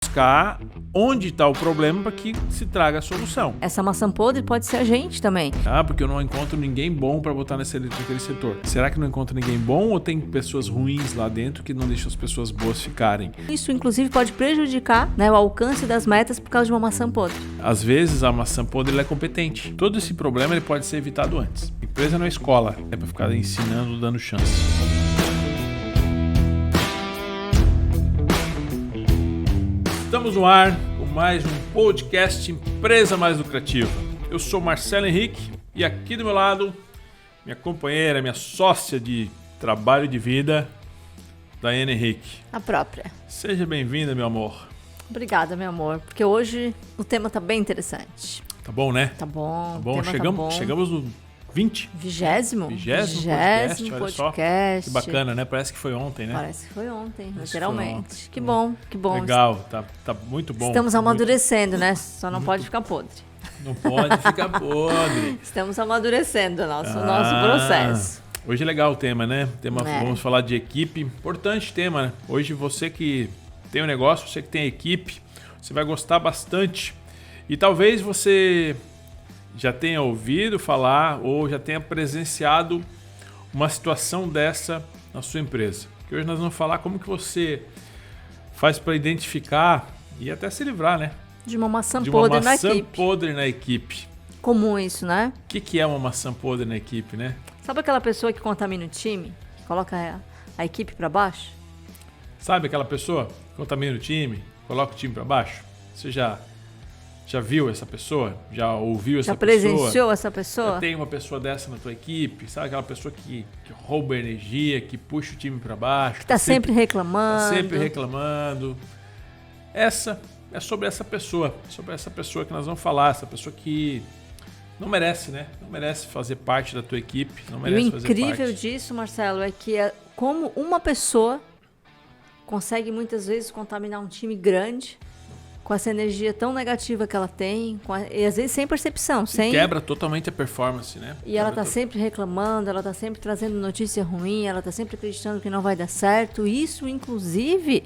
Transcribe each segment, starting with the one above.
buscar onde está o problema para que se traga a solução. Essa maçã podre pode ser a gente também. Porque eu não encontro ninguém bom para botar naquele setor. Será que não encontro ninguém bom ou tem pessoas ruins lá dentro que não deixam as pessoas boas ficarem? Isso, inclusive, pode prejudicar, né, o alcance das metas por causa de uma maçã podre. Às vezes, a maçã podre ela é competente. Todo esse problema ele pode ser evitado antes. A empresa não é escola, é para ficar ensinando, dando chance. Estamos no ar com mais um podcast Empresa Mais Lucrativa. Eu sou Marcelo Henrique e aqui do meu lado, minha companheira, minha sócia de trabalho e de vida, Daiane Henrique. A própria. Seja bem-vinda, meu amor. Obrigada, meu amor, porque hoje o tema tá bem interessante. Tá bom, né? Tá bom. Tá bom. O tema tá bom. Chegamos no 20? 20º podcast, olha só. podcast. Que bacana, né? Parece que foi ontem, né? Parece que foi ontem, Parece literalmente. que foi ontem. Que bom, que bom. Legal, tá muito bom. Estamos amadurecendo, né? Só não pode ficar podre. Não pode ficar podre. Estamos amadurecendo o nosso processo. Hoje é legal o tema, né? É. Vamos falar de equipe. Importante tema, né? Hoje você que tem um negócio, você que tem equipe, você vai gostar bastante. E talvez você já tenha ouvido falar ou já tenha presenciado uma situação dessa na sua empresa. Que hoje nós vamos falar como que você faz para identificar e até se livrar, né? De uma maçã De uma podre na maçã equipe. podre na equipe. Comum isso, né? O que é uma maçã podre na equipe, né? Sabe aquela pessoa que contamina o time? Que coloca a equipe para baixo? Sabe aquela pessoa que contamina o time, coloca o time para baixo? Você já viu essa pessoa? Já ouviu essa pessoa? Já presenciou essa pessoa? Já tem uma pessoa dessa na tua equipe? Sabe aquela pessoa que rouba energia, que puxa o time para baixo? Que tá sempre reclamando. Tá sempre reclamando. Essa é sobre essa pessoa. Sobre essa pessoa que nós vamos falar. Essa pessoa que não merece, né? Não merece fazer parte da tua equipe. Não merece e o fazer incrível parte. disso, Marcelo, é que como uma pessoa consegue muitas vezes contaminar um time grande com essa energia tão negativa que ela tem, e às vezes sem percepção, sem... Quebra totalmente a performance, né? E ela tá sempre reclamando, ela tá sempre trazendo notícia ruim, ela tá sempre acreditando que não vai dar certo. Isso, inclusive,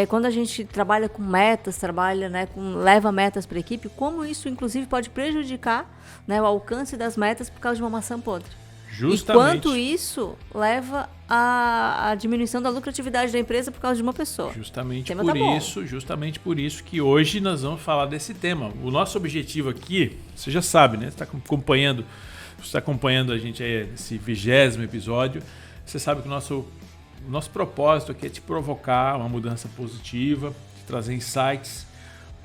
quando a gente trabalha com metas, trabalha, né, leva metas para a equipe, como isso, inclusive, pode prejudicar, né, o alcance das metas por causa de uma maçã podre. Justamente. E quanto isso leva à diminuição da lucratividade da empresa por causa de uma pessoa. Justamente por isso que hoje nós vamos falar desse tema. O nosso objetivo aqui, você já sabe, né? Você está acompanhando a gente aí nesse 20º episódio. Você sabe que o nosso propósito aqui é te provocar uma mudança positiva, te trazer insights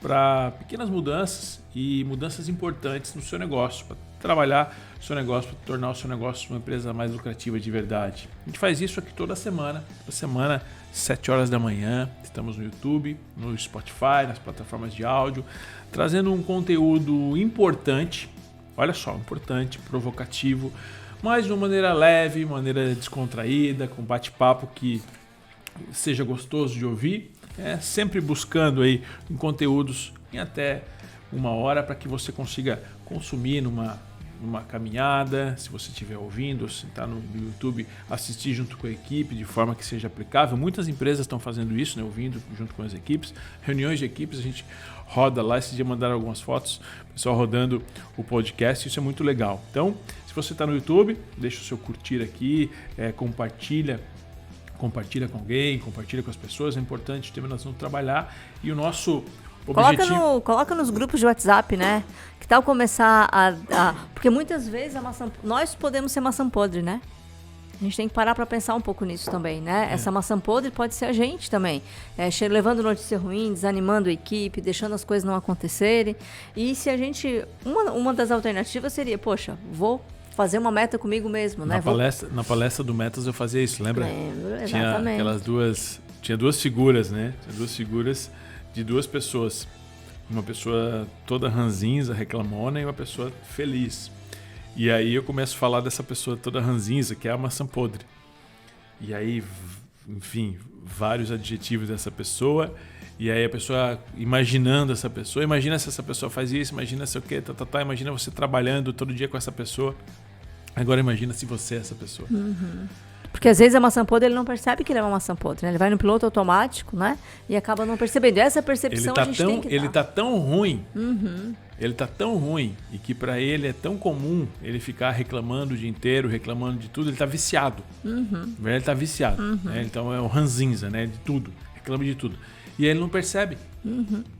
para pequenas mudanças e mudanças importantes no seu negócio, para trabalhar o seu negócio, para tornar o seu negócio uma empresa mais lucrativa de verdade. A gente faz isso aqui toda semana, 7 horas da manhã. Estamos no YouTube, no Spotify, nas plataformas de áudio, trazendo um conteúdo importante, olha só, importante, provocativo, mas de uma maneira leve, maneira descontraída, com bate-papo que seja gostoso de ouvir, sempre buscando aí em conteúdos em até 1 hora para que você consiga consumir numa caminhada, se você estiver ouvindo, se está no YouTube, assistir junto com a equipe de forma que seja aplicável. Muitas empresas estão fazendo isso, né, ouvindo junto com as equipes. Reuniões de equipes, a gente roda lá. Esse dia mandaram algumas fotos, pessoal rodando o podcast, isso é muito legal. Então, se você está no YouTube, deixa o seu curtir aqui, compartilha com alguém, compartilha com as pessoas, é importante o tema que nós vamos trabalhar. E o nosso objetivo... Coloca nos grupos de WhatsApp, né? Que tal começar porque muitas vezes nós podemos ser maçã podre, né? A gente tem que parar para pensar um pouco nisso também, né? Essa maçã podre pode ser a gente também. Levando notícia ruim, desanimando a equipe, deixando as coisas não acontecerem. E se a gente... Uma das alternativas seria, poxa, vou fazer uma meta comigo mesmo, né? Na palestra do Metas eu fazia isso, lembra? Lembro, exatamente. Tinha duas figuras, né? Tinha duas figuras de duas pessoas. Uma pessoa toda ranzinza, reclamona, e uma pessoa feliz. E aí eu começo a falar dessa pessoa toda ranzinza, que é a maçã podre. E aí, enfim, vários adjetivos dessa pessoa. E aí a pessoa imaginando essa pessoa, imagina se essa pessoa faz isso, imagina se o quê, imagina você trabalhando todo dia com essa pessoa. Agora imagina se você é essa pessoa. Uhum. Porque às vezes a maçã podre ele não percebe que ele é uma maçã podre, né? Ele vai no piloto automático, né? E acaba não percebendo. Essa percepção a gente tem que Ele tá tão ruim, Uhum. ele tá tão ruim e que para ele é tão comum ele ficar reclamando o dia inteiro, reclamando de tudo, ele tá viciado. Ele tá viciado, né? Então é o ranzinza, né? De tudo, reclama de tudo. E ele não percebe.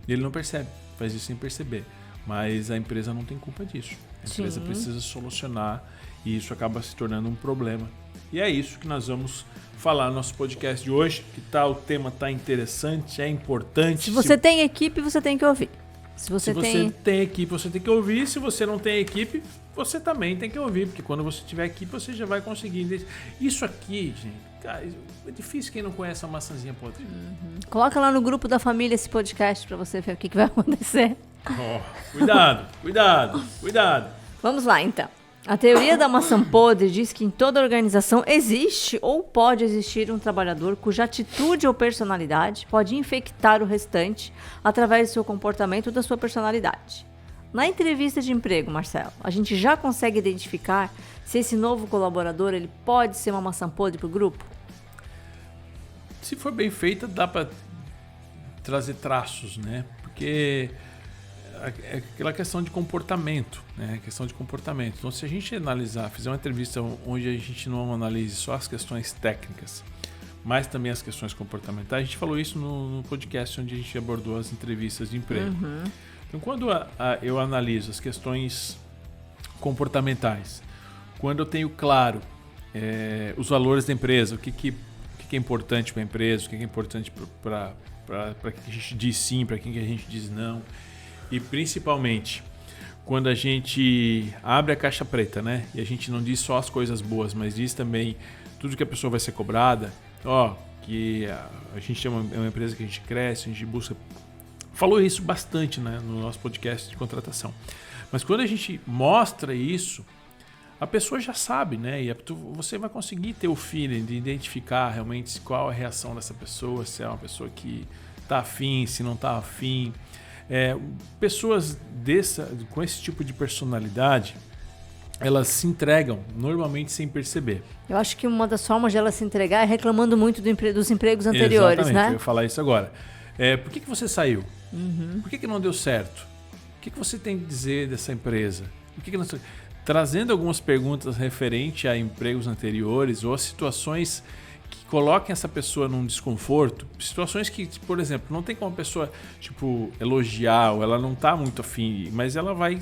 Ele não percebe, faz isso sem perceber. Mas a empresa não tem culpa disso. A empresa precisa solucionar e isso acaba se tornando um problema. E é isso que nós vamos falar no nosso podcast de hoje. Que tal? O tema tá interessante, é importante. Se você tem equipe, você tem que ouvir. Se você tem equipe, você tem que ouvir. Se você não tem equipe, você também tem que ouvir. Porque quando você tiver equipe, você já vai conseguir. Isso aqui, gente, cara, é difícil quem não conhece a maçãzinha podre. Coloca lá no grupo da família esse podcast para você ver o que vai acontecer. Cuidado. Vamos lá, então. A teoria da maçã podre diz que em toda organização existe ou pode existir um trabalhador cuja atitude ou personalidade pode infectar o restante através do seu comportamento ou da sua personalidade. Na entrevista de emprego, Marcelo, a gente já consegue identificar se esse novo colaborador ele pode ser uma maçã podre para o grupo? Se for bem feita, dá para trazer traços, né? Porque é aquela questão de comportamento, né? Questão de comportamento. Então, se a gente analisar, fizer uma entrevista onde a gente não analise só as questões técnicas, mas também as questões comportamentais, a gente falou isso no podcast onde a gente abordou as entrevistas de emprego. Então, quando eu analiso as questões comportamentais, quando eu tenho claro os valores da empresa, o que é importante para a empresa, o que é importante para quem a gente diz sim, para quem a gente diz não. E principalmente quando a gente abre a caixa preta, né? E a gente não diz só as coisas boas, mas diz também tudo que a pessoa vai ser cobrada. Que a gente é uma empresa que a gente cresce, a gente busca. Falou isso bastante, né, no nosso podcast de contratação. Mas quando a gente mostra isso, a pessoa já sabe, né? E você vai conseguir ter o feeling de identificar realmente qual a reação dessa pessoa, se é uma pessoa que está afim, se não está afim. Pessoas com esse tipo de personalidade, elas se entregam normalmente sem perceber. Eu acho que uma das formas de ela se entregar é reclamando muito dos empregos anteriores, exatamente, né? Eu ia falar isso agora. Por que você saiu? Por que não deu certo? O que você tem que dizer dessa empresa? Trazendo algumas perguntas referentes a empregos anteriores ou a situações que coloquem essa pessoa num desconforto, situações que, por exemplo, não tem como a pessoa elogiar ou ela não está muito afim, mas ela vai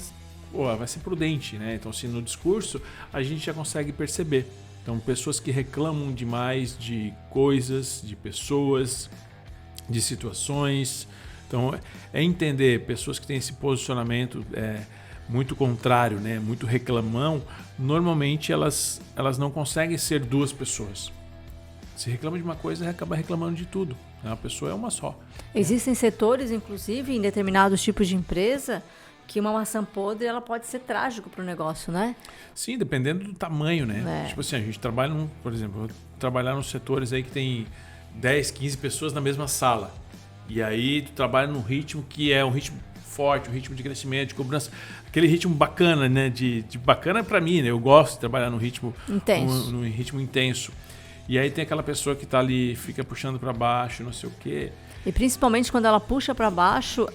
ser prudente, né? Então, assim, no discurso a gente já consegue perceber. Então, pessoas que reclamam demais de coisas, de pessoas, de situações. Então, é entender pessoas que têm esse posicionamento muito contrário, né? Muito reclamão. Normalmente elas não conseguem ser duas pessoas. Se reclama de uma coisa, acaba reclamando de tudo. A pessoa é uma só. Existem setores, inclusive, em determinados tipos de empresa, que uma maçã podre ela pode ser trágico para o negócio, né? Sim, dependendo do tamanho, né? Tipo assim, a gente trabalha, por exemplo, trabalhar nos setores aí que tem 10, 15 pessoas na mesma sala. E aí tu trabalha num ritmo que é um ritmo forte, um ritmo de crescimento, de cobrança, aquele ritmo bacana, né? De bacana para mim, né? Eu gosto de trabalhar num ritmo intenso. Num ritmo intenso. E aí tem aquela pessoa que tá ali, fica puxando para baixo, não sei o quê. E principalmente quando ela puxa para baixo,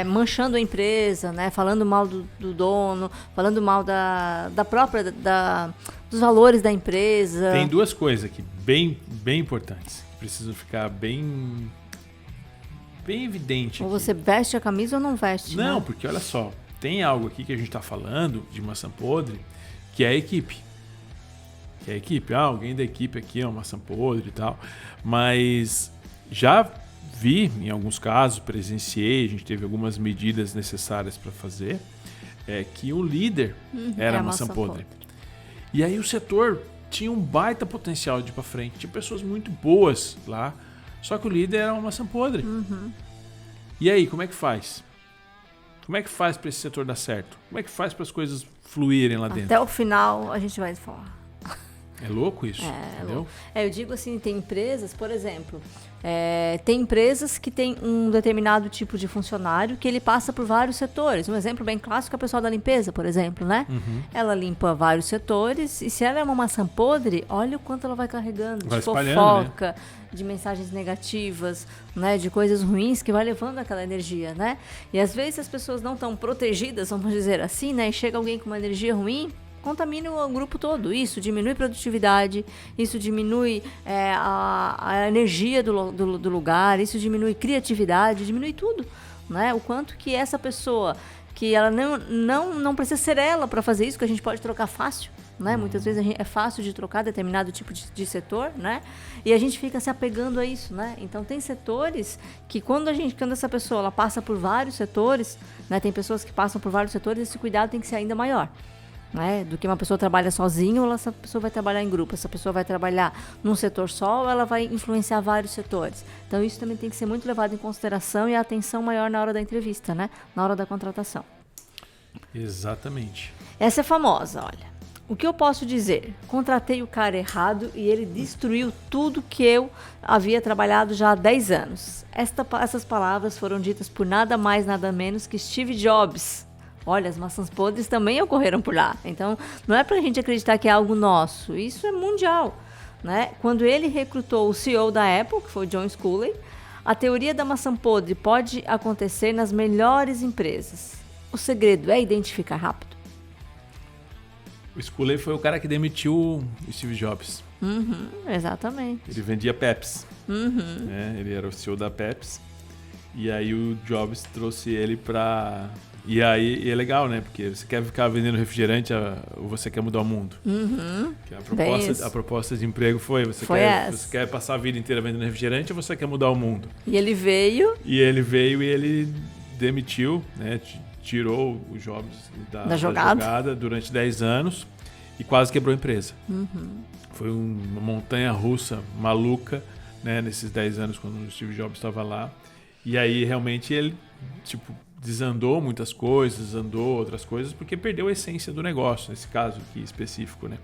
manchando a empresa, né? Falando mal do dono, falando mal da própria, dos valores da empresa. Tem duas coisas aqui bem importantes, que precisam ficar bem evidente. Ou você veste a camisa ou não veste, Não, né? porque olha só, tem algo aqui que a gente está falando de maçã podre, que é a equipe. Alguém da equipe aqui é uma maçã podre e tal, mas já vi, em alguns casos, presenciei, a gente teve algumas medidas necessárias para fazer, que o líder era maçã podre. E aí o setor tinha um baita potencial de ir para frente, tinha pessoas muito boas lá, só que o líder era uma maçã podre. E aí, como é que faz? Como é que faz para esse setor dar certo? Como é que faz para as coisas fluírem lá dentro? Até o final a gente vai falar. É louco isso, entendeu? Eu digo assim, tem empresas, por exemplo, tem empresas que têm um determinado tipo de funcionário que ele passa por vários setores. Um exemplo bem clássico é a pessoa da limpeza, por exemplo, né? Ela limpa vários setores e se ela é uma maçã podre, olha o quanto ela vai carregando de fofoca, né? De mensagens negativas, né? De coisas ruins que vai levando aquela energia, né? E às vezes as pessoas não estão protegidas, vamos dizer assim, né? E chega alguém com uma energia ruim, contamina o grupo todo. Isso diminui produtividade, isso diminui a energia do lugar, isso diminui criatividade, diminui tudo, né? O quanto que essa pessoa, que ela não precisa ser ela para fazer isso, que a gente pode trocar fácil, né? Muitas vezes é fácil de trocar determinado tipo de setor, né? E a gente fica se apegando a isso, né? Então tem setores que quando essa pessoa ela passa por vários setores, né? Tem pessoas que passam por vários setores, esse cuidado tem que ser ainda maior. Né? Do que uma pessoa trabalha sozinha ou essa pessoa vai trabalhar em grupo, essa pessoa vai trabalhar num setor só ou ela vai influenciar vários setores. Então isso também tem que ser muito levado em consideração e a atenção maior na hora da entrevista, né? Na hora da contratação. Exatamente. Essa é famosa, olha. O que eu posso dizer? Contratei o cara errado e ele destruiu tudo que eu havia trabalhado já há 10 anos. Essas palavras foram ditas por nada mais, nada menos que Steve Jobs. Olha, as maçãs podres também ocorreram por lá. Então, não é pra gente acreditar que é algo nosso. Isso é mundial, né? Quando ele recrutou o CEO da Apple, que foi o John Sculley, a teoria da maçã podre pode acontecer nas melhores empresas. O segredo é identificar rápido. O Sculley foi o cara que demitiu o Steve Jobs. Exatamente. Ele vendia Pepsi. Né? Ele era o CEO da Pepsi. E aí o Jobs trouxe ele pra... E aí é legal, né? Porque você quer ficar vendendo refrigerante ou você quer mudar o mundo? Que a proposta de emprego você quer passar a vida inteira vendendo refrigerante ou você quer mudar o mundo? E ele veio... E ele demitiu, né? Tirou o Jobs da jogada durante 10 anos e quase quebrou a empresa. Foi uma montanha russa maluca, né? Nesses 10 anos quando o Steve Jobs estava lá. E aí realmente ele, desandou muitas coisas, andou outras coisas, porque perdeu a essência do negócio, nesse caso aqui específico, né?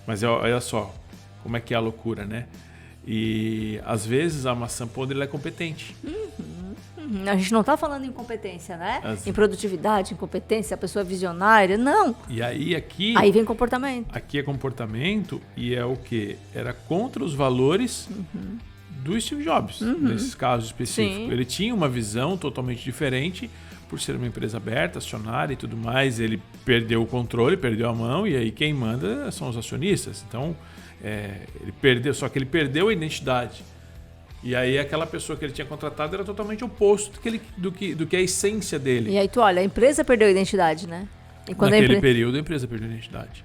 Mas olha só, como é que é a loucura, né? E às vezes a maçã podre ela é competente. A gente não está falando em competência, né? Em produtividade, em competência, a pessoa é visionária, não. E aí Aí vem comportamento. Aqui é comportamento e é o quê? Era contra os valores do Steve Jobs, nesses casos específicos. Sim. Ele tinha uma visão totalmente diferente, por ser uma empresa aberta, acionária e tudo mais. Ele perdeu o controle, perdeu a mão, e aí quem manda são os acionistas. Então, só que ele perdeu a identidade. E aí aquela pessoa que ele tinha contratado era totalmente oposto do que a essência dele. E aí olha, a empresa perdeu a identidade, né? E naquele período a empresa perdeu a identidade.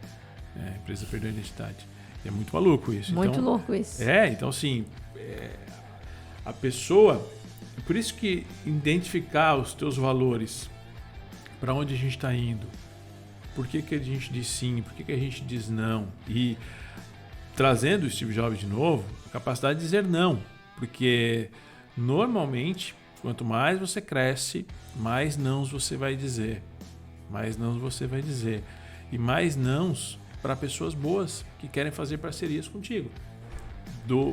A empresa perdeu a identidade. E é muito maluco isso. Muito louco isso. Então assim, a pessoa... Por isso que identificar os teus valores, para onde a gente está indo, por que a gente diz sim, por que a gente diz não, e trazendo o Steve Jobs de novo, a capacidade de dizer não, porque normalmente, quanto mais você cresce, mais nãos você vai dizer, e mais nãos para pessoas boas que querem fazer parcerias contigo,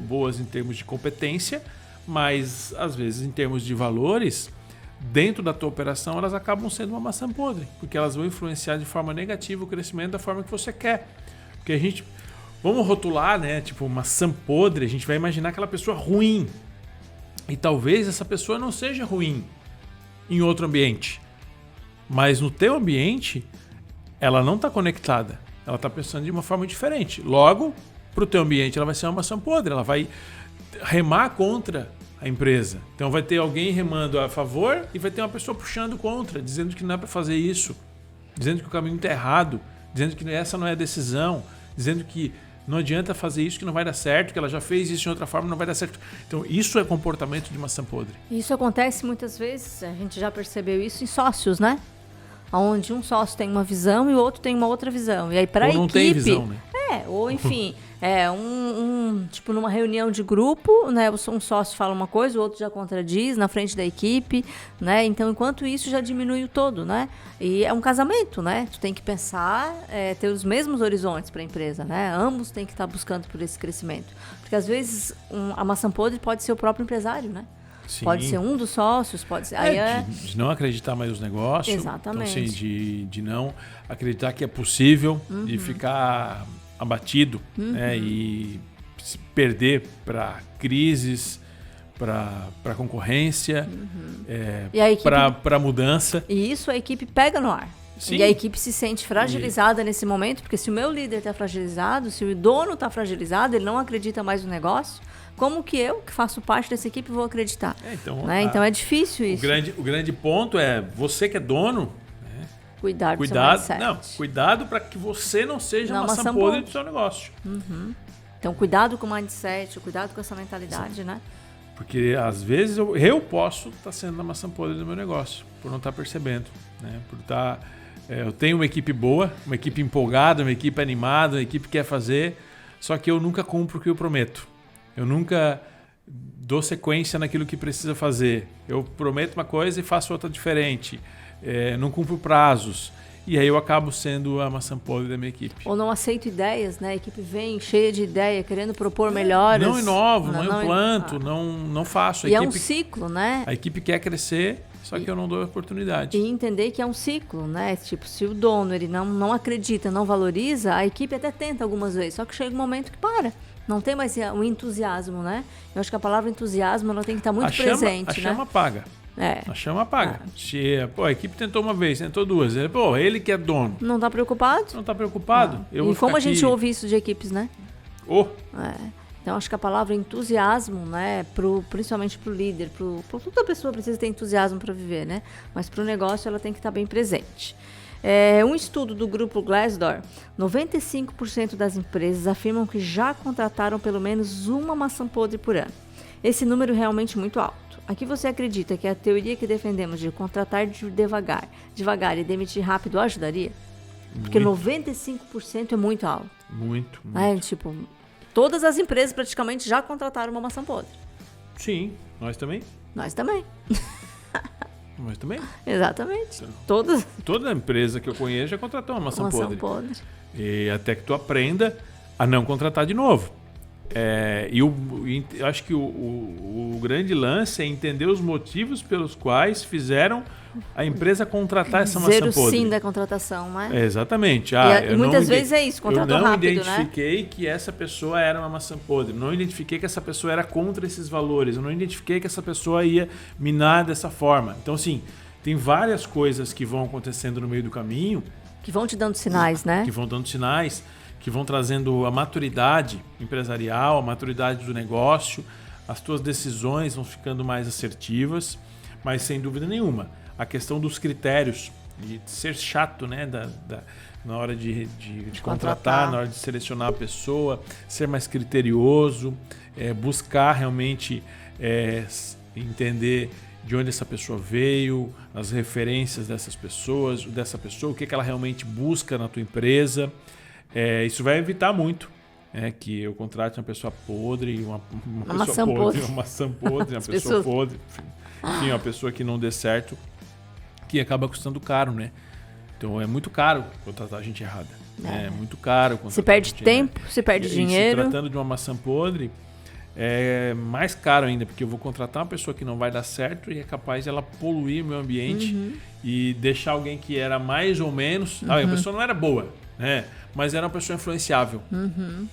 boas em termos de competência, mas às vezes em termos de valores, dentro da tua operação elas acabam sendo uma maçã podre, porque elas vão influenciar de forma negativa o crescimento da forma que você quer. Porque a gente, vamos rotular, né, maçã podre, a gente vai imaginar aquela pessoa ruim, e talvez essa pessoa não seja ruim em outro ambiente, mas no teu ambiente ela não está conectada, ela está pensando de uma forma diferente. Logo, para o teu ambiente ela vai ser uma maçã podre, ela vai remar contra a empresa. Então vai ter alguém remando a favor e vai ter uma pessoa puxando contra, dizendo que não é para fazer isso, dizendo que o caminho está errado, dizendo que essa não é a decisão, dizendo que não adianta fazer isso, que não vai dar certo, que ela já fez isso de outra forma, não vai dar certo. Então isso é comportamento de maçã podre. Isso acontece muitas vezes, a gente já percebeu isso em sócios, né? onde um sócio tem uma visão e o outro tem uma outra visão. E aí para a equipe... não tem visão, né? Ou enfim, tipo numa reunião de grupo, né? Um sócio fala uma coisa, o outro já contradiz na frente da equipe, né? Então, enquanto isso, já diminui o todo, né? E é um casamento, né? Tu tem que pensar, ter os mesmos horizontes para a empresa, né? Ambos têm que estar buscando por esse crescimento. Porque, às vezes, a maçã podre pode ser o próprio empresário, né? Sim. Pode ser um dos sócios, pode ser... De não acreditar mais nos negócios. Exatamente. Então, assim, de não acreditar que é possível, de ficar abatido, né, e se perder para crises, para concorrência, para mudança. E isso a equipe pega no ar. Sim. E a equipe se sente fragilizada nesse momento, porque se o meu líder está fragilizado, se o dono está fragilizado, ele não acredita mais no negócio, como que eu, que faço parte dessa equipe, vou acreditar? Então é difícil isso. O grande ponto é, você que é dono, cuidado para que você não seja uma maçã podre do seu negócio. Então, cuidado com o mindset, cuidado com essa mentalidade, né? Porque, às vezes, eu posso estar sendo a maçã podre do meu negócio, por não estar percebendo, né? Por estar... eu tenho uma equipe boa, uma equipe empolgada, uma equipe animada, uma equipe que quer fazer, só que eu nunca cumpro o que eu prometo. Eu nunca dou sequência naquilo que precisa fazer. Eu prometo uma coisa e faço outra diferente. Não cumpro prazos. E aí eu acabo sendo a maçã podre da minha equipe. Ou não aceito ideias, né? A equipe vem cheia de ideia, querendo propor melhores. Não inovo, não implanto, não faço. E é um ciclo, né? A equipe quer crescer, só que eu não dou oportunidade. E entender que é um ciclo, né? Tipo, se o dono ele não acredita, não valoriza, a equipe até tenta algumas vezes, só que chega um momento que para. Não tem mais o entusiasmo, né? Eu acho que a palavra entusiasmo ela tem que estar muito presente, a chama apaga. A chama apaga. A equipe tentou uma vez, tentou duas. Ele que é dono. Não está preocupado? Não está preocupado. E como a gente ouve isso de equipes, né? Então, acho que a palavra entusiasmo, né? Principalmente para o líder, toda pessoa precisa ter entusiasmo para viver, né? Mas para o negócio ela tem que estar bem presente. Um estudo do grupo Glassdoor, 95% das empresas afirmam que já contrataram pelo menos uma maçã podre por ano. Esse número é realmente muito alto. Aqui você acredita que a teoria que defendemos de contratar devagar e demitir rápido ajudaria? Porque 95% é muito alto. Muito. Tipo, todas as empresas praticamente já contrataram uma maçã podre. Sim, nós também. Nós também. Nós também. Exatamente. Então, toda empresa que eu conheço já contratou uma maçã podre. E até que tu aprenda a não contratar de novo. Eu acho que o grande lance é entender os motivos pelos quais fizeram a empresa contratar essa maçã podre. Dizer o sim da contratação, né? Exatamente. E muitas vezes é isso, contratou rápido, né? Eu não identifiquei que essa pessoa era uma maçã podre. Não identifiquei que essa pessoa era contra esses valores. Eu não identifiquei que essa pessoa ia minar dessa forma. Então, assim, tem várias coisas que vão acontecendo no meio do caminho. Que vão te dando sinais, né? Que vão dando sinais, que vão trazendo a maturidade empresarial, a maturidade do negócio, as tuas decisões vão ficando mais assertivas, mas sem dúvida nenhuma, a questão dos critérios, de ser chato, né, na hora de contratar, na hora de selecionar a pessoa, ser mais criterioso, buscar realmente entender de onde essa pessoa veio, as referências dessa pessoa, o que ela realmente busca na tua empresa. Isso vai evitar muito que eu contrate uma pessoa podre, uma pessoa podre, uma maçã podre, uma pessoa podre, enfim, uma pessoa que não dê certo, que acaba custando caro, né? Então é muito caro contratar gente errada. É muito caro contratar. Se perde tempo, se perde dinheiro. Se tratando de uma maçã podre, é mais caro ainda, porque eu vou contratar uma pessoa que não vai dar certo e é capaz de ela poluir o meu ambiente e deixar alguém que era mais ou menos... a pessoa não era boa, né? Mas era uma pessoa influenciável.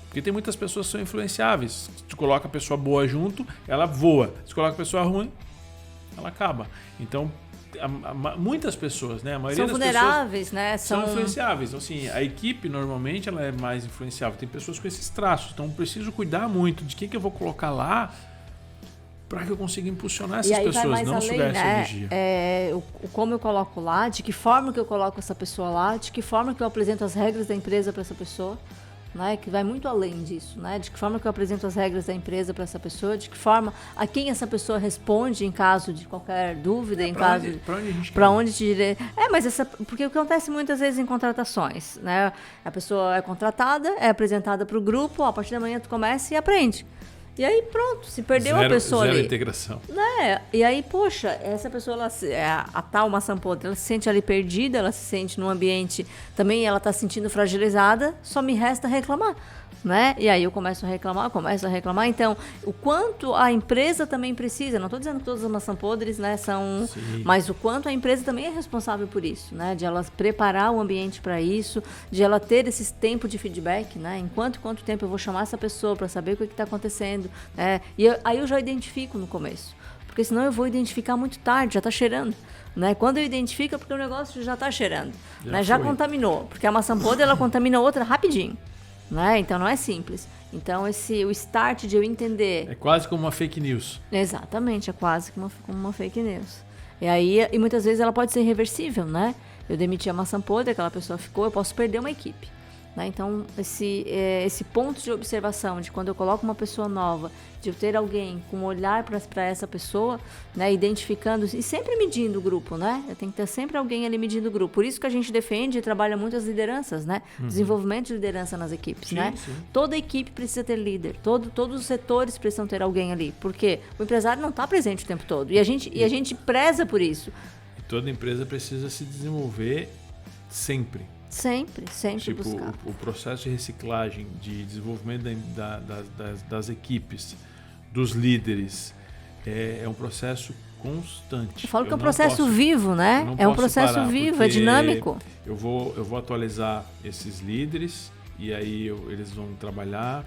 Porque tem muitas pessoas que são influenciáveis. Se tu coloca a pessoa boa junto, ela voa. Se tu coloca a pessoa ruim, ela acaba. Então, muitas pessoas, né? A maioria são das vulneráveis, pessoas né? São influenciáveis. Então, assim, a equipe, normalmente, ela é mais influenciável. Tem pessoas com esses traços. Então, preciso cuidar muito de quem que eu vou colocar lá para que eu consiga impulsionar essas pessoas, não sugar essa energia. Como eu coloco lá, de que forma que eu coloco essa pessoa lá, de que forma que eu apresento as regras da empresa para essa pessoa. né, que vai muito além disso, né, de que forma que eu apresento as regras da empresa para essa pessoa, de que forma a quem essa pessoa responde em caso de qualquer dúvida, para onde te direi. Mas porque o que acontece muitas vezes em contratações, né, a pessoa é contratada, é apresentada para o grupo, a partir da manhã tu começa e aprende. E aí pronto, se perdeu a pessoa ali. Zero integração. Né? E aí, poxa, essa pessoa, a tal maçã podre, ela se sente ali perdida, ela se sente num ambiente, também ela está se sentindo fragilizada, só me resta reclamar. Né? E aí eu começo a reclamar. Então, o quanto a empresa também precisa, não estou dizendo que todas as maçãs podres, né, são, sim, mas o quanto a empresa também é responsável por isso, né? De ela preparar o ambiente para isso, de ela ter esse tempo de feedback, né? Em quanto tempo eu vou chamar essa pessoa para saber o que está acontecendo, né? E aí eu já identifico no começo, porque senão eu vou identificar muito tarde, já está cheirando. Né? Quando eu identifico é porque o negócio já está cheirando, já contaminou, porque a maçã podre ela contamina outra rapidinho. Né? Então não é simples. Então o start de eu entender... É quase como uma fake news. Exatamente, é quase como uma fake news. E muitas vezes ela pode ser irreversível, né? Eu demiti a maçã podre, aquela pessoa ficou, eu posso perder uma equipe. Né? Então esse ponto de observação de quando eu coloco uma pessoa nova, de eu ter alguém com um olhar para essa pessoa, né? Identificando e sempre medindo o grupo, né? Eu tenho que ter sempre alguém ali medindo o grupo. Por isso que a gente defende e trabalha muito as lideranças, né? Desenvolvimento de liderança nas equipes, sim, né? Sim. Toda equipe precisa ter líder, todos os setores precisam ter alguém ali, porque o empresário não está presente o tempo todo e a gente preza por isso. E toda empresa precisa se desenvolver sempre. Sempre tipo, buscar. O processo de reciclagem, de desenvolvimento das equipes, dos líderes, é um processo constante. Eu falo que é um processo vivo, né? É um processo vivo, é dinâmico. Eu vou atualizar esses líderes e aí eles vão trabalhar,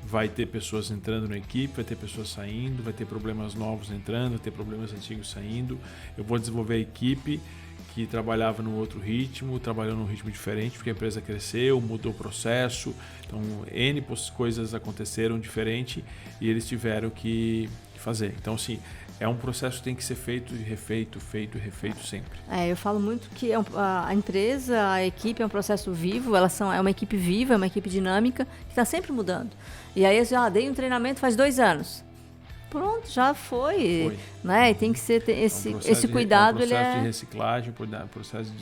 vai ter pessoas entrando na equipe, vai ter pessoas saindo, vai ter problemas novos entrando, vai ter problemas antigos saindo. Eu vou desenvolver a equipe que trabalhava num outro ritmo, trabalhou num ritmo diferente, porque a empresa cresceu, mudou o processo, então N coisas aconteceram diferente e eles tiveram que fazer. Então, assim, é um processo que tem que ser feito e refeito, feito e refeito sempre. Eu falo muito que a empresa, a equipe é um processo vivo, é uma equipe viva, é uma equipe dinâmica, que está sempre mudando. E aí, eu dei um treinamento faz 2 anos. Pronto, já foi. Né? E tem que ser esse cuidado. É um processo de reciclagem, um processo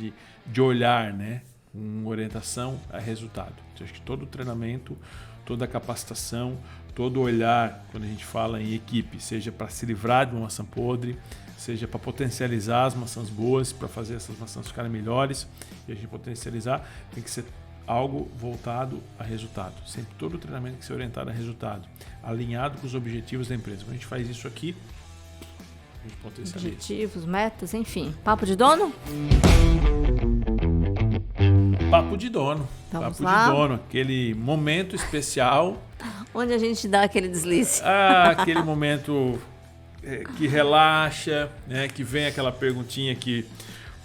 de olhar, né? Com orientação a resultado. Então, acho que todo o treinamento, toda a capacitação, todo o olhar, quando a gente fala em equipe, seja para se livrar de uma maçã podre, seja para potencializar as maçãs boas, para fazer essas maçãs ficarem melhores, e a gente potencializar, tem que ser algo voltado a resultado. Sempre todo o treinamento tem que ser orientado a resultado, alinhado com os objetivos da empresa. Quando a gente faz isso aqui, a gente potencializa. Objetivos, metas, enfim. Papo de dono? Papo de dono. Vamos Papo lá. De dono. Aquele momento especial. Onde a gente dá aquele deslize. Aquele momento que relaxa, né? Que vem aquela perguntinha que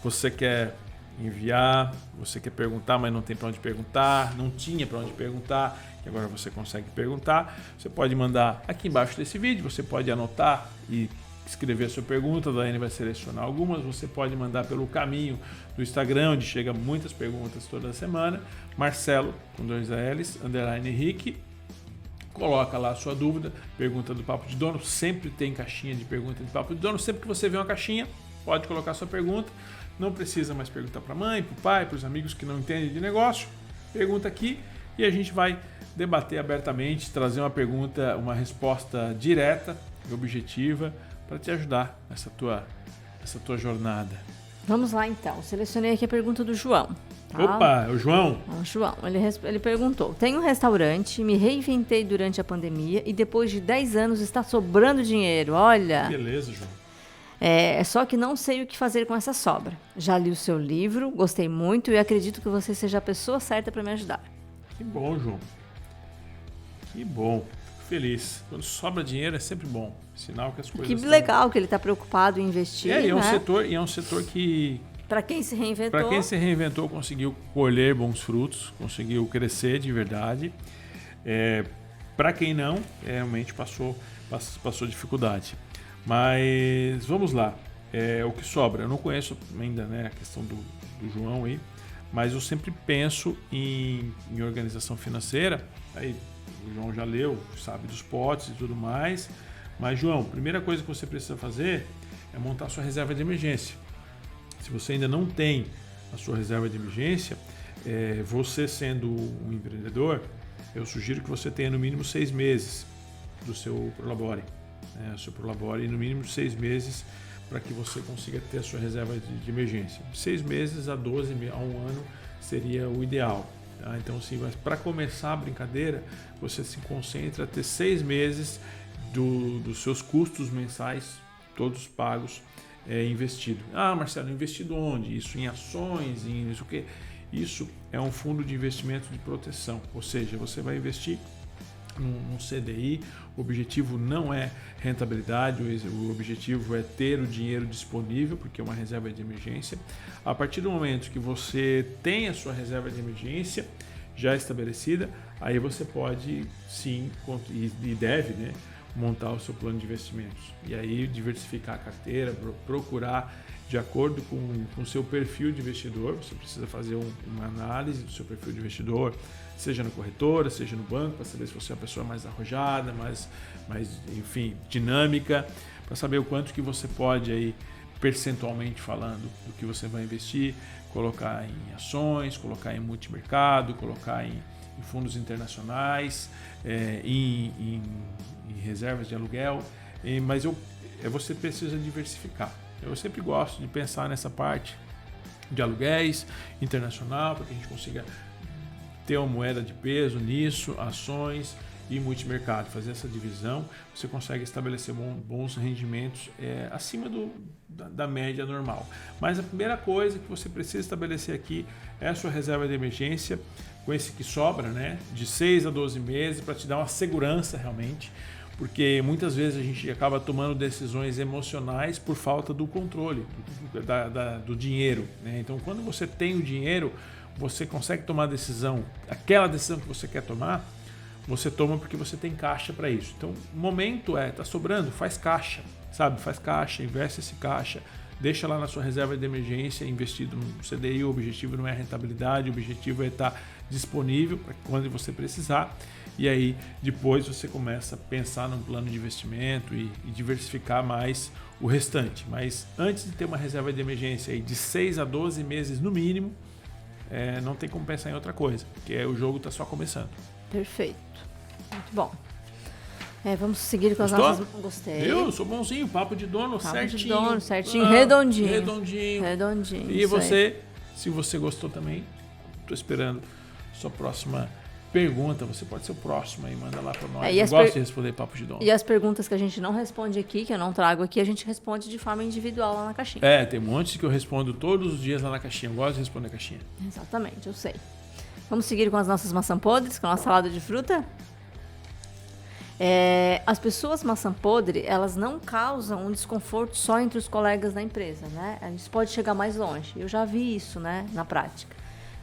você quer enviar, você quer perguntar, mas não tem para onde perguntar, não tinha para onde perguntar, que agora você consegue perguntar. Você pode mandar aqui embaixo desse vídeo, você pode anotar e escrever a sua pergunta, a Daiane vai selecionar algumas. Você pode mandar pelo caminho do Instagram, onde chega muitas perguntas toda semana, Marcelo, com 2 L's, _Henrique. Coloca lá a sua dúvida, pergunta do Papo de Dono, sempre tem caixinha de pergunta de Papo de Dono, sempre que você vê uma caixinha, pode colocar a sua pergunta. Não precisa mais perguntar para a mãe, para o pai, para os amigos que não entendem de negócio. Pergunta aqui e a gente vai debater abertamente, trazer uma pergunta, uma resposta direta e objetiva para te ajudar nessa tua jornada. Vamos lá então. Selecionei aqui a pergunta do João. Tá? Opa, é o João. O João, ele perguntou: tenho um restaurante, me reinventei durante a pandemia e depois de 10 anos está sobrando dinheiro. Olha. Beleza, João. Só que não sei o que fazer com essa sobra. Já li o seu livro, gostei muito e acredito que você seja a pessoa certa para me ajudar. Que bom, João. Que bom. Fico feliz. Quando sobra dinheiro é sempre bom. Sinal que as coisas... Que legal que ele está preocupado em investir. E é um setor que... Para quem se reinventou... conseguiu colher bons frutos, conseguiu crescer de verdade. Para quem não, realmente passou dificuldade. Mas vamos lá. O que sobra? Eu não conheço ainda, né, a questão do João aí, mas eu sempre penso em organização financeira. Aí o João já leu, sabe dos potes e tudo mais. Mas, João, a primeira coisa que você precisa fazer é montar sua reserva de emergência. Se você ainda não tem a sua reserva de emergência, você sendo um empreendedor, eu sugiro que você tenha no mínimo 6 meses do seu Prolabore. O seu Prolabore no mínimo 6 meses para que você consiga ter a sua reserva de emergência. 6 meses a 12 a 1 ano seria o ideal. Tá? Então, sim, mas para começar a brincadeira, você se concentra a ter 6 meses dos seus custos mensais, todos pagos, investido. Ah, Marcelo, investido onde? Isso em ações, em isso o quê? Isso é um fundo de investimento de proteção, ou seja, você vai investir num CDI, o objetivo não é rentabilidade, o objetivo é ter o dinheiro disponível, porque é uma reserva de emergência. A partir do momento que você tem a sua reserva de emergência já estabelecida, aí você pode sim e deve, né, montar o seu plano de investimentos. E aí diversificar a carteira, procurar de acordo com o seu perfil de investidor. Você precisa fazer uma análise do seu perfil de investidor, seja na corretora, seja no banco, para saber se você é uma pessoa mais arrojada, mais enfim, dinâmica, para saber o quanto que você pode aí, percentualmente falando, do que você vai investir, colocar em ações, colocar em multimercado, colocar em fundos internacionais, em reservas de aluguel, mas você precisa diversificar. Eu sempre gosto de pensar nessa parte de aluguéis internacional, para que a gente consiga ter uma moeda de peso nisso, ações e multimercado. Fazer essa divisão, você consegue estabelecer bons rendimentos acima da média normal. Mas a primeira coisa que você precisa estabelecer aqui é a sua reserva de emergência, com esse que sobra, né, de 6 a 12 meses, para te dar uma segurança realmente, porque muitas vezes a gente acaba tomando decisões emocionais por falta do controle do dinheiro, né? Então, quando você tem o dinheiro, você consegue tomar a decisão, aquela decisão que você quer tomar, você toma porque você tem caixa para isso. Então, o momento tá sobrando, faz caixa, sabe? Faz caixa, investe esse caixa, deixa lá na sua reserva de emergência investido no CDI. O objetivo não é rentabilidade, o objetivo é estar disponível para quando você precisar. E aí, depois você começa a pensar num plano de investimento e diversificar mais o restante. Mas antes de ter uma reserva de emergência aí de 6 a 12 meses no mínimo, não tem como pensar em outra coisa, porque o jogo está só começando. Perfeito. Muito bom. Vamos seguir com Gostou? as nossas... Gostei. Eu sou bonzinho, papo de dono, Papo certinho. de dono, certinho, redondinho. Redondinho. E você, se você gostou também, estou esperando sua próxima pergunta. Você pode ser o próximo aí, manda lá para nós. Eu gosto de responder papo de dono. E as perguntas que a gente não responde aqui, que eu não trago aqui, a gente responde de forma individual lá na caixinha. Tem um monte que eu respondo todos os dias lá na caixinha. Eu gosto de responder a caixinha. Exatamente, eu sei. Vamos seguir com as nossas maçã podres, com a nossa salada de fruta? As pessoas maçã podre, elas não causam um desconforto só entre os colegas da empresa, né? A gente pode chegar mais longe. Eu já vi isso, né, na prática.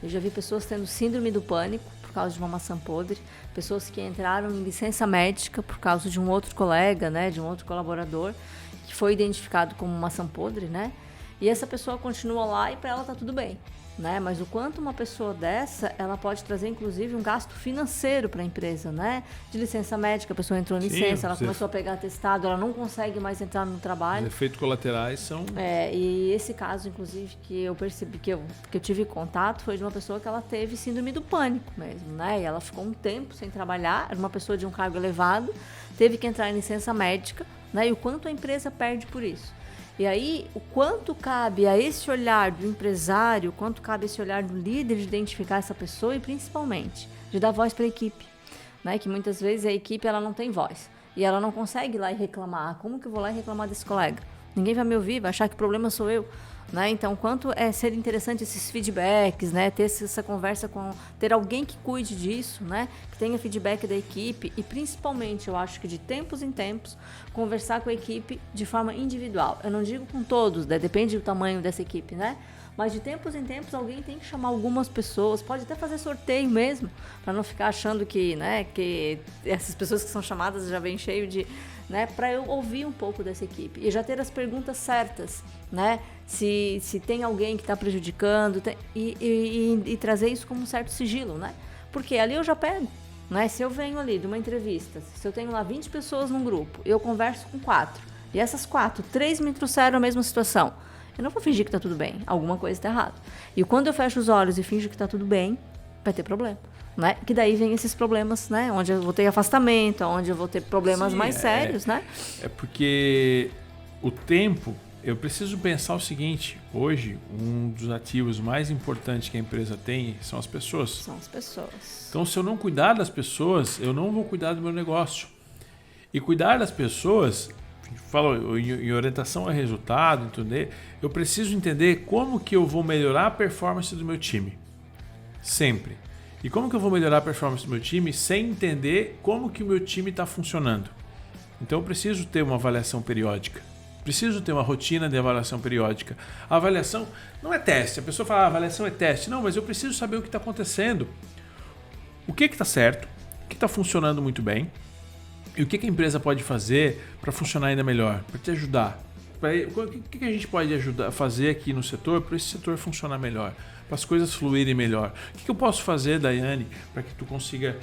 Eu já vi pessoas tendo síndrome do pânico por causa de uma maçã podre, pessoas que entraram em licença médica por causa de um outro colega, né, de um outro colaborador, que foi identificado como maçã podre, né? E essa pessoa continua lá e para ela tá tudo bem, né? Mas o quanto uma pessoa dessa, ela pode trazer inclusive um gasto financeiro para a empresa, né? De licença médica, a pessoa entrou em licença, ela começou a pegar atestado, ela não consegue mais entrar no trabalho. Os efeitos colaterais são... E esse caso, inclusive, que eu percebi, que eu tive contato, foi de uma pessoa que ela teve síndrome do pânico mesmo, né? E ela ficou um tempo sem trabalhar, era uma pessoa de um cargo elevado, teve que entrar em licença médica, né? E o quanto a empresa perde por isso. E aí, o quanto cabe a esse olhar do empresário, o quanto cabe a esse olhar do líder de identificar essa pessoa e, principalmente, de dar voz para a equipe, né? Que muitas vezes a equipe ela não tem voz e ela não consegue ir lá e reclamar. Como que eu vou lá e reclamar desse colega? Ninguém vai me ouvir, vai achar que o problema sou eu. Né? Então, quanto ser interessante esses feedbacks, né? Ter essa conversa ter alguém que cuide disso, né? Que tenha feedback da equipe e, principalmente, eu acho que de tempos em tempos, conversar com a equipe de forma individual. Eu não digo com todos, né? Depende do tamanho dessa equipe, né? Mas de tempos em tempos alguém tem que chamar algumas pessoas, pode até fazer sorteio mesmo, para não ficar achando que, né, que essas pessoas que são chamadas já vêm cheio de, né, para eu ouvir um pouco dessa equipe e já ter as perguntas certas, né? se tem alguém que está prejudicando, e trazer isso como um certo sigilo, né? Porque ali eu já pego, né? Se eu venho ali de uma entrevista, se eu tenho lá 20 pessoas num grupo, eu converso com 4, e essas 4, 3 me trouxeram a mesma situação, eu não vou fingir que está tudo bem, alguma coisa está errada. E quando eu fecho os olhos e finjo que está tudo bem, vai ter problema. Né? Que daí vem esses problemas, né? Onde eu vou ter afastamento, onde eu vou ter problemas mais sérios, né? É porque o tempo, eu preciso pensar o seguinte, hoje um dos ativos mais importantes que a empresa tem são as pessoas. São as pessoas. Então, se eu não cuidar das pessoas, eu não vou cuidar do meu negócio. E cuidar das pessoas, falo em orientação a resultado, entender, eu preciso entender como que eu vou melhorar a performance do meu time. Sempre. E como que eu vou melhorar a performance do meu time sem entender como que o meu time está funcionando? Então eu preciso ter uma avaliação periódica. Preciso ter uma rotina de avaliação periódica. A avaliação não é teste. A pessoa fala, avaliação é teste. Não, mas eu preciso saber o que está acontecendo. O que está certo, o que está funcionando muito bem e o que a empresa pode fazer para funcionar ainda melhor, para te ajudar. O que a gente pode ajudar a fazer aqui no setor para esse setor funcionar melhor, para as coisas fluírem melhor? O que eu posso fazer, Daiane, para que tu consiga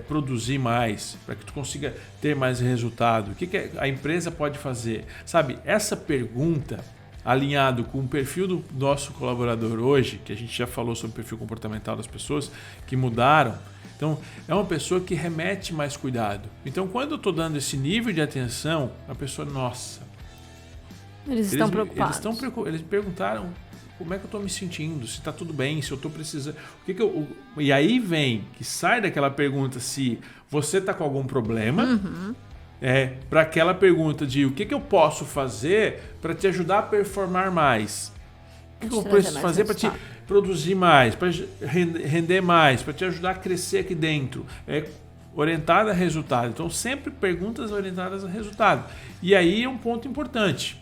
produzir mais, para que tu consiga ter mais resultado? O que a empresa pode fazer? Sabe, essa pergunta alinhado com o perfil do nosso colaborador hoje, que a gente já falou sobre o perfil comportamental das pessoas que mudaram, então é uma pessoa que remete mais cuidado. Então quando eu estou dando esse nível de atenção, a pessoa, nossa, eles estão preocupados. Eles perguntaram como é que eu estou me sentindo, se está tudo bem, se eu estou precisando. E aí vem que sai daquela pergunta se você está com algum problema, para aquela pergunta de o que eu posso fazer para te ajudar a performar mais. O que eu preciso fazer para te produzir mais, para render mais, para te ajudar a crescer aqui dentro. Orientada a resultado. Então, sempre perguntas orientadas a resultado. E aí é um ponto importante.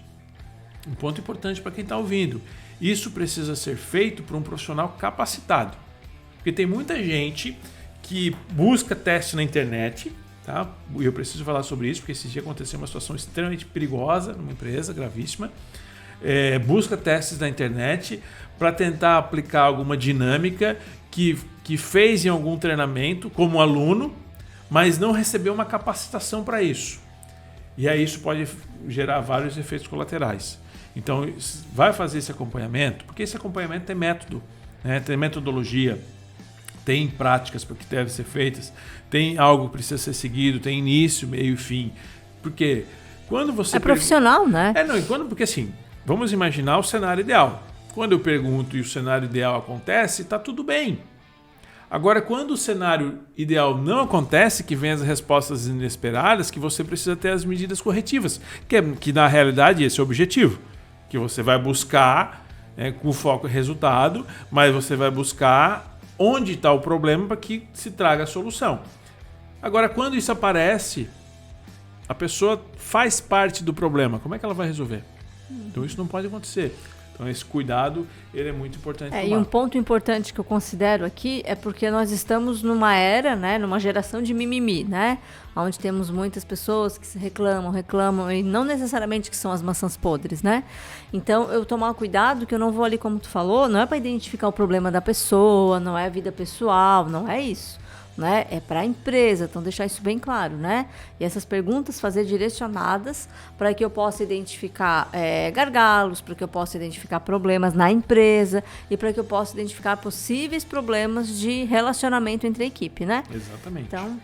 Um ponto importante para quem está ouvindo. Isso precisa ser feito por um profissional capacitado. Porque tem muita gente que busca teste na internet, tá? E eu preciso falar sobre isso, porque esse dia aconteceu uma situação extremamente perigosa numa empresa, gravíssima. Busca testes na internet para tentar aplicar alguma dinâmica que fez em algum treinamento como aluno, mas não recebeu uma capacitação para isso. E aí isso pode gerar vários efeitos colaterais. Então, vai fazer esse acompanhamento, porque esse acompanhamento tem método, né? Tem metodologia, tem práticas que devem ser feitas, tem algo que precisa ser seguido, tem início, meio e fim. Porque quando você... É profissional, né? Porque assim, vamos imaginar o cenário ideal. Quando eu pergunto e o cenário ideal acontece, está tudo bem. Agora, quando o cenário ideal não acontece, que vem as respostas inesperadas, que você precisa ter as medidas corretivas, que na realidade esse é o objetivo, que você vai buscar, com foco em resultado, mas você vai buscar onde está o problema para que se traga a solução. Agora, quando isso aparece, a pessoa faz parte do problema, como é que ela vai resolver? Então isso não pode acontecer. Então esse cuidado, ele é muito importante. E um ponto importante que eu considero aqui é porque nós estamos numa era, né, numa geração de mimimi, né, onde temos muitas pessoas que se reclamam e não necessariamente que são as maçãs podres, né? Então eu tomar cuidado que eu não vou ali, como tu falou, não é para identificar o problema da pessoa, não é a vida pessoal, não é isso. Né? É para a empresa, então deixar isso bem claro, né? E essas perguntas fazer direcionadas para que eu possa identificar gargalos, para que eu possa identificar problemas na empresa e para que eu possa identificar possíveis problemas de relacionamento entre a equipe, né? Exatamente. Então,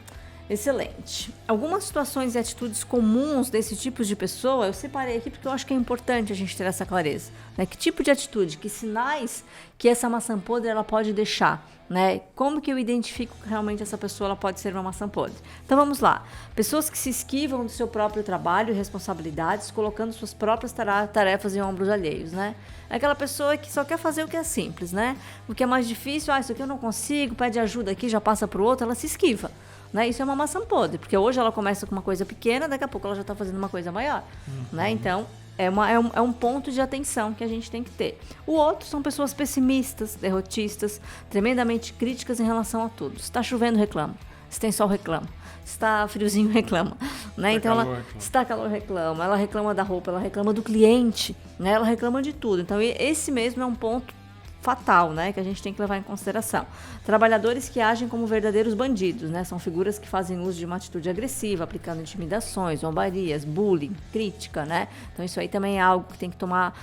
excelente. Algumas situações e atitudes comuns desse tipo de pessoa, eu separei aqui porque eu acho que é importante a gente ter essa clareza, né? Que tipo de atitude, que sinais que essa maçã podre ela pode deixar, né? Como que eu identifico que realmente essa pessoa ela pode ser uma maçã podre? Então vamos lá. Pessoas que se esquivam do seu próprio trabalho e responsabilidades, colocando suas próprias tarefas em ombros alheios, né? É aquela pessoa que só quer fazer o que é simples, né? O que é mais difícil, isso aqui eu não consigo, pede ajuda aqui, já passa para o outro, ela se esquiva. Né? Isso é uma maçã podre, porque hoje ela começa com uma coisa pequena, daqui a pouco ela já está fazendo uma coisa maior. Né? Então, é um ponto de atenção que a gente tem que ter. O outro são pessoas pessimistas, derrotistas, tremendamente críticas em relação a tudo. Se está chovendo, reclama. Se tem sol, reclama. Se está friozinho, reclama. Né? Então, se está calor, reclama. Ela reclama da roupa, ela reclama do cliente, né? Ela reclama de tudo. Então, esse mesmo é um ponto fatal, né, que a gente tem que levar em consideração. Trabalhadores que agem como verdadeiros bandidos, né, são figuras que fazem uso de uma atitude agressiva, aplicando intimidações, zombarias, bullying, crítica, né. Então isso aí também é algo que tem que tomar,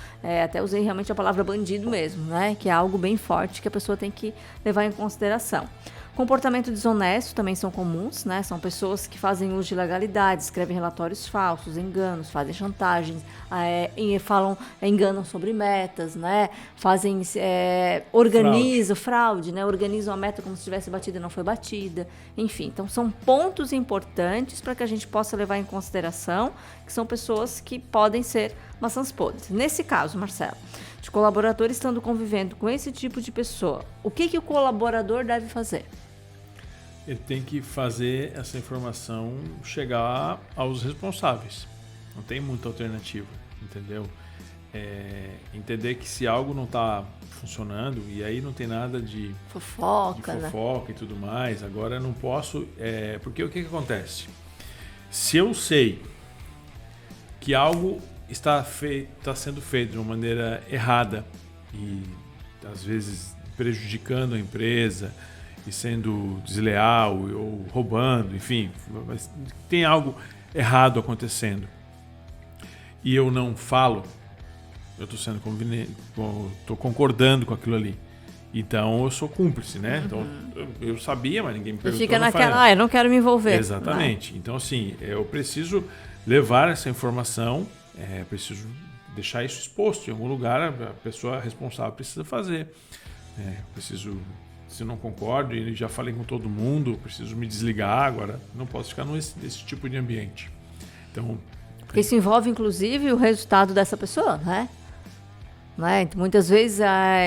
até usei realmente a palavra bandido mesmo, né, que é algo bem forte que a pessoa tem que levar em consideração. Comportamento desonesto também são comuns, né? São pessoas que fazem uso de ilegalidades, escrevem relatórios falsos, enganos, fazem chantagens, enganam sobre metas, né? Fazem, organizam fraude, né? Organizam a meta como se tivesse batida e não foi batida. Enfim, então são pontos importantes para que a gente possa levar em consideração que são pessoas que podem ser maçãs podres. Nesse caso, Marcelo, de colaboradores estando convivendo com esse tipo de pessoa, o que o colaborador deve fazer? Ele tem que fazer essa informação chegar aos responsáveis. Não tem muita alternativa, entendeu? Entender que se algo não está funcionando, e aí não tem nada de fofoca e tudo mais, agora eu não posso... porque o que acontece? Se eu sei que algo está sendo feito de uma maneira errada e às vezes prejudicando a empresa e sendo desleal ou roubando, enfim, mas tem algo errado acontecendo e eu não falo, eu estou sendo conveniente, estou concordando com aquilo ali. Então eu sou cúmplice, né? Uhum. Então eu sabia, mas ninguém me perguntou. Fica naquela, eu não quero me envolver. Exatamente. Então assim, eu preciso levar essa informação, preciso deixar isso exposto em algum lugar, a pessoa responsável precisa fazer. Preciso, se não concordo e já falei com todo mundo, preciso me desligar agora, não posso ficar nesse tipo de ambiente. Então, porque isso envolve inclusive o resultado dessa pessoa, né? Muitas vezes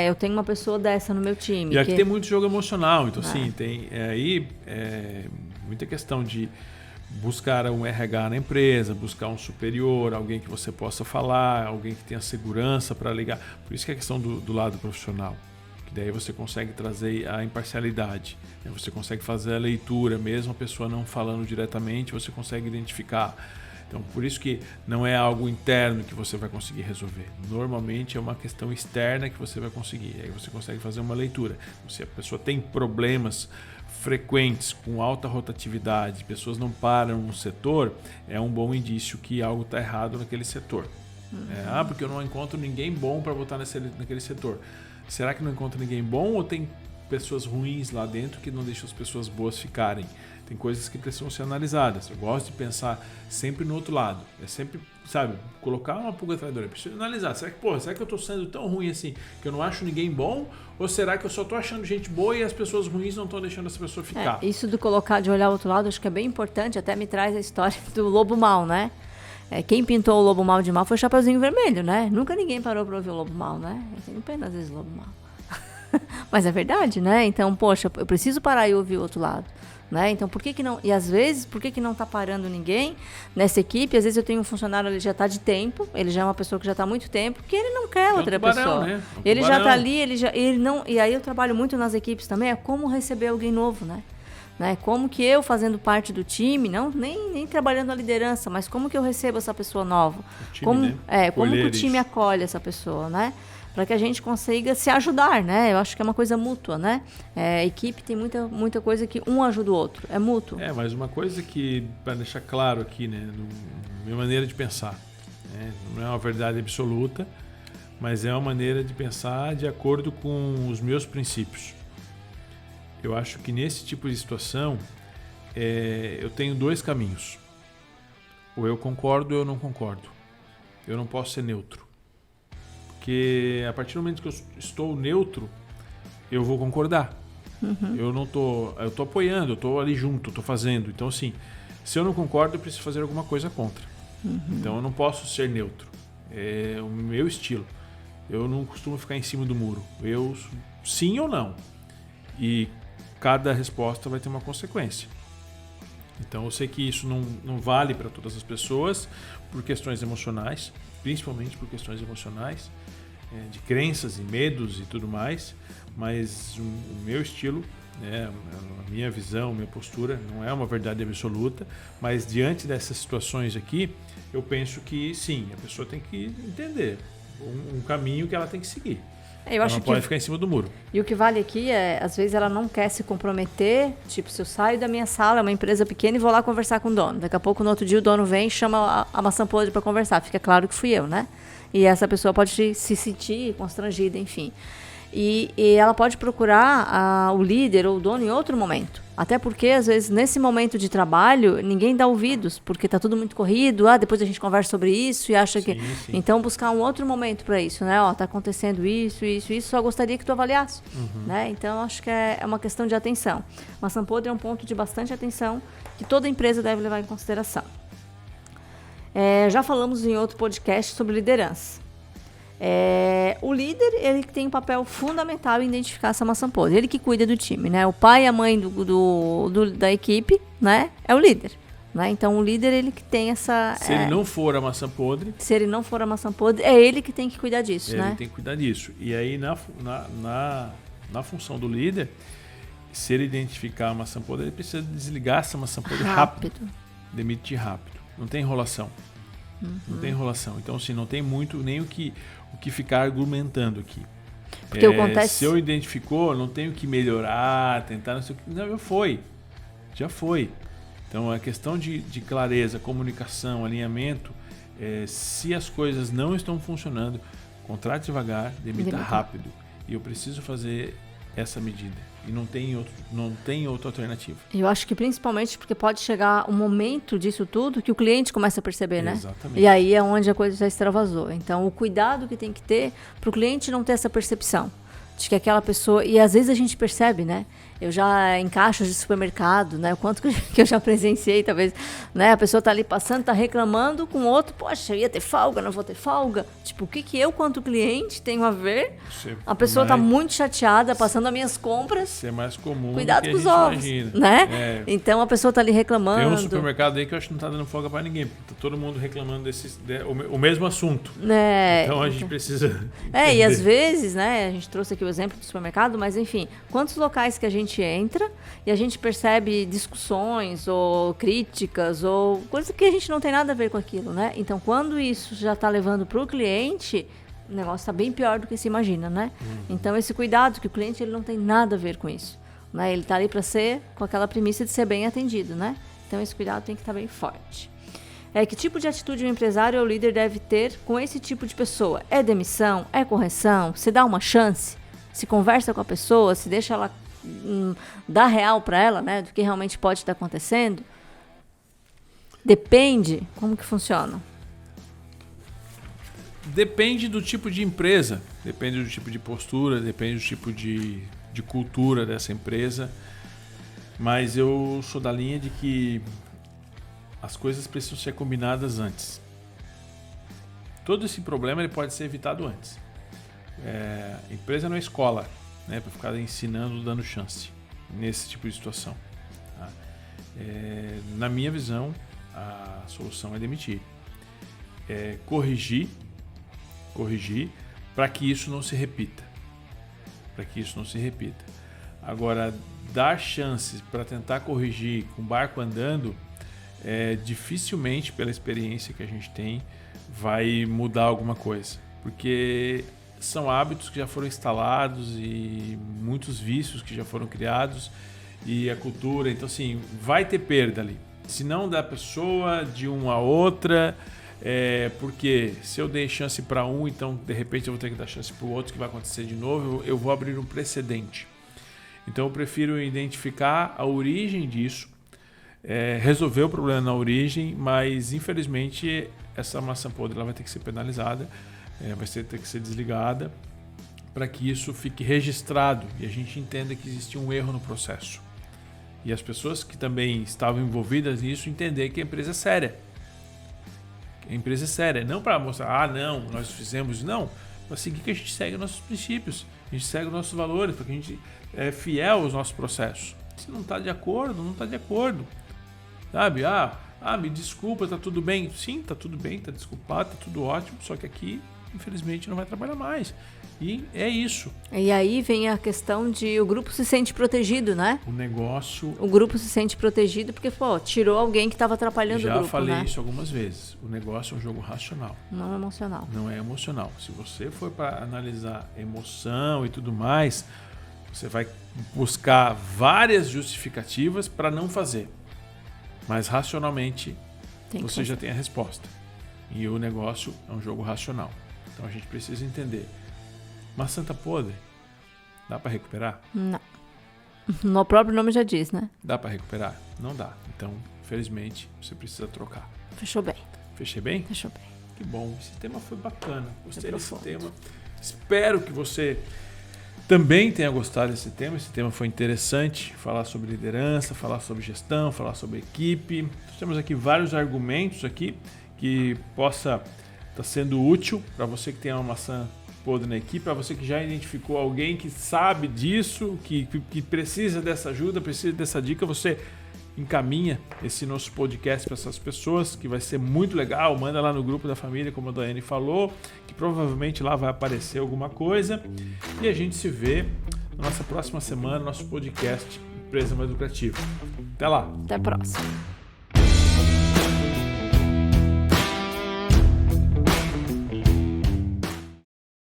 eu tenho uma pessoa dessa no meu time. E aqui tem muito jogo emocional, então sim, tem aí muita questão de buscar um RH na empresa, buscar um superior, alguém que você possa falar, alguém que tenha segurança para ligar. Por isso que é a questão do lado profissional, que daí você consegue trazer a imparcialidade, né? Você consegue fazer a leitura, mesmo a pessoa não falando diretamente, você consegue identificar. Então, por isso que não é algo interno que você vai conseguir resolver. Normalmente é uma questão externa que você vai conseguir. Aí você consegue fazer uma leitura. Se a pessoa tem problemas frequentes, com alta rotatividade, pessoas não param no setor, é um bom indício que algo está errado naquele setor. Porque eu não encontro ninguém bom para botar naquele setor. Será que não encontro ninguém bom ou tem pessoas ruins lá dentro que não deixam as pessoas boas ficarem? Tem coisas que precisam ser analisadas. Eu gosto de pensar sempre no outro lado. É sempre, colocar uma pulga atrás da orelha. Preciso analisar. Será que eu estou sendo tão ruim assim que eu não acho ninguém bom? Ou será que eu só estou achando gente boa e as pessoas ruins não estão deixando essa pessoa ficar? Isso de olhar o outro lado, acho que é bem importante. Até me traz a história do lobo mau, né? Quem pintou o lobo mau de mal foi o Chapeuzinho Vermelho, né? Nunca ninguém parou para ouvir o lobo mau, né? Eu tenho pena às vezes do lobo mau. Mas é verdade, né? Então, poxa, eu preciso parar e ouvir o outro lado. Né? Então, por que não? E às vezes, por que não está parando ninguém nessa equipe? Às vezes eu tenho um funcionário, ele já está de tempo, ele já é uma pessoa que já está há muito tempo, que ele não quer outra pessoa. Né? Ele já está ali, ele não. E aí eu trabalho muito nas equipes também, é como receber alguém novo, né? Como que eu, fazendo parte do time, não nem trabalhando na liderança, mas como que eu recebo essa pessoa nova? Como que o time acolhe essa pessoa, né? Para que a gente consiga se ajudar, né? Eu acho que é uma coisa mútua, né? A equipe tem muita coisa que um ajuda o outro, é mútuo. Mas uma coisa que, para deixar claro aqui, né? Minha maneira de pensar, né? Não é uma verdade absoluta, mas é uma maneira de pensar de acordo com os meus princípios. Eu acho que nesse tipo de situação, eu tenho dois caminhos. Ou eu concordo ou eu não concordo. Eu não posso ser neutro. Porque a partir do momento que eu estou neutro, eu vou concordar. Uhum. Eu tô apoiando, eu tô ali junto, eu tô fazendo. Então, assim, se eu não concordo, eu preciso fazer alguma coisa contra. Uhum. Então, eu não posso ser neutro. É o meu estilo. Eu não costumo ficar em cima do muro. Eu sim ou não. E cada resposta vai ter uma consequência. Então, eu sei que isso não vale para todas as pessoas por questões emocionais, principalmente por questões emocionais, de crenças e medos e tudo mais, mas o meu estilo né? A minha visão, minha postura não é uma verdade absoluta, mas diante dessas situações aqui, eu penso que sim, a pessoa tem que entender um caminho que ela tem que seguir. Ela não pode ficar em cima do muro. E o que vale aqui é, às vezes ela não quer se comprometer, tipo, se eu saio da minha sala, é uma empresa pequena e vou lá conversar com o dono. Daqui a pouco, no outro dia, o dono vem e chama a maçã podre para conversar. Fica claro que fui eu, né? E essa pessoa pode se sentir constrangida, enfim. E ela pode procurar o líder ou o dono em outro momento. Até porque, às vezes, nesse momento de trabalho, ninguém dá ouvidos, porque está tudo muito corrido. Depois a gente conversa sobre isso e acha que... Sim. Então, buscar um outro momento para isso, né? Está acontecendo isso, só gostaria que tu avaliasse. Né? Então, acho que é uma questão de atenção. Maçã podre é um ponto de bastante atenção que toda empresa deve levar em consideração. Já falamos em outro podcast sobre liderança. O líder, ele tem um papel fundamental em identificar essa maçã podre. Ele que cuida do time, né? O pai e a mãe da equipe, né? É o líder, né? Então, o líder, ele que tem essa... Se ele não for a maçã podre... Se ele não for a maçã podre, é ele que tem que cuidar disso, né? Ele tem que cuidar disso. E aí, na função do líder, se ele identificar a maçã podre, ele precisa desligar essa maçã podre rápido. Demitir rápido. Não tem enrolação. Não tem enrolação. Então, assim, não tem muito nem o que ficar argumentando aqui. Porque acontece... Se eu identificou, não tenho que melhorar, tentar... Não, já foi. Então, a questão de clareza, comunicação, alinhamento, se as coisas não estão funcionando, contrate devagar, demita rápido. E eu preciso fazer essa medida. E não tem outra alternativa. Eu acho que principalmente porque pode chegar um momento disso tudo que o cliente começa a perceber, né? Exatamente. E aí é onde a coisa já extravasou. Então, o cuidado que tem que ter para o cliente não ter essa percepção de que aquela pessoa... E às vezes a gente percebe, né? Eu já em caixas de supermercado, né? O quanto que eu já presenciei, talvez, né? A pessoa tá ali passando, tá reclamando com o outro. Poxa, eu ia ter folga, não vou ter folga. Tipo, o que eu, quanto cliente, tenho a ver? A pessoa tá muito chateada, passando as minhas compras. Isso é mais comum. Cuidado com os ovos, né? Então, a pessoa tá ali reclamando. Tem um supermercado aí que eu acho que não tá dando folga para ninguém. Tá todo mundo reclamando o mesmo assunto. Então, a gente precisa... E às vezes, né? A gente trouxe aqui o exemplo do supermercado, mas enfim, quantos locais que a gente entra e a gente percebe discussões ou críticas ou coisa que a gente não tem nada a ver com aquilo, né? Então, quando isso já está levando para o cliente, o negócio está bem pior do que se imagina, né? Então, esse cuidado, que o cliente ele não tem nada a ver com isso, né? Ele está ali para ser com aquela premissa de ser bem atendido, né? Então, esse cuidado tem que estar bem forte. Que tipo de atitude o empresário ou o líder deve ter com esse tipo de pessoa? É demissão? É correção? Se dá uma chance? Se conversa com a pessoa? Se deixa ela dar real para ela, né? Do que realmente pode estar acontecendo? Depende. Como que funciona? Depende do tipo de empresa, depende do tipo de postura, depende do tipo de cultura dessa empresa. Mas eu sou da linha de que as coisas precisam ser combinadas antes. Todo esse problema ele pode ser evitado antes. A empresa não é escola, né, para ficar ensinando, dando chance nesse tipo de situação. Tá? Na minha visão, a solução é demitir. Corrigir para que isso não se repita. Agora, dar chances para tentar corrigir com o barco andando, dificilmente, pela experiência que a gente tem, vai mudar alguma coisa. Porque são hábitos que já foram instalados e muitos vícios que já foram criados e a cultura. Então, assim, vai ter perda ali. Se não da pessoa, de uma a outra, porque se eu dei chance para um, então, de repente, eu vou ter que dar chance para o outro, que vai acontecer de novo, eu vou abrir um precedente. Então, eu prefiro identificar a origem disso, resolver o problema na origem, mas, infelizmente, essa maçã podre ela vai ter que ser penalizada, vai ter que ser desligada para que isso fique registrado e a gente entenda que existe um erro no processo. E as pessoas que também estavam envolvidas nisso entender que a empresa é séria. A empresa é séria, não para mostrar, não, nós fizemos, não, para seguir que a gente segue nossos princípios, a gente segue os nossos valores, para que a gente é fiel aos nossos processos. Se não está de acordo, não está de acordo. Sabe? Me desculpa, tá tudo bem. Sim, tá tudo bem, tá desculpado, tá tudo ótimo, só que aqui, infelizmente, não vai trabalhar mais. E é isso. E aí vem a questão de o grupo se sente protegido, né? O negócio... O grupo se sente protegido porque, pô, tirou alguém que estava atrapalhando o grupo, Já falei né? isso algumas vezes. O negócio é um jogo racional. Não é emocional. Não é emocional. Se você for para analisar emoção e tudo mais, você vai buscar várias justificativas para não fazer. Mas racionalmente você já tem a resposta. E o negócio é um jogo racional. Então a gente precisa entender. Maçã tá podre? Dá para recuperar? Não. No próprio nome já diz, né? Dá para recuperar? Não dá. Então, infelizmente, você precisa trocar. Fechou bem. Fechei bem? Fechou bem. Que bom. Esse tema foi bacana. Gostei desse profundo. tema. Espero que você também tenha gostado desse tema. Esse tema foi interessante. Falar sobre liderança, falar sobre gestão, falar sobre equipe. Nós temos aqui vários argumentos aqui que possa estar sendo útil para você que tem uma maçã podre na equipe, para você que já identificou alguém que sabe disso, que precisa dessa ajuda, precisa dessa dica, você encaminha esse nosso podcast para essas pessoas, que vai ser muito legal. Manda lá no grupo da família, como a Daiane falou, que provavelmente lá vai aparecer alguma coisa. E a gente se vê na nossa próxima semana, nosso podcast Empresa Mais Lucrativa. Até lá! Até a próxima.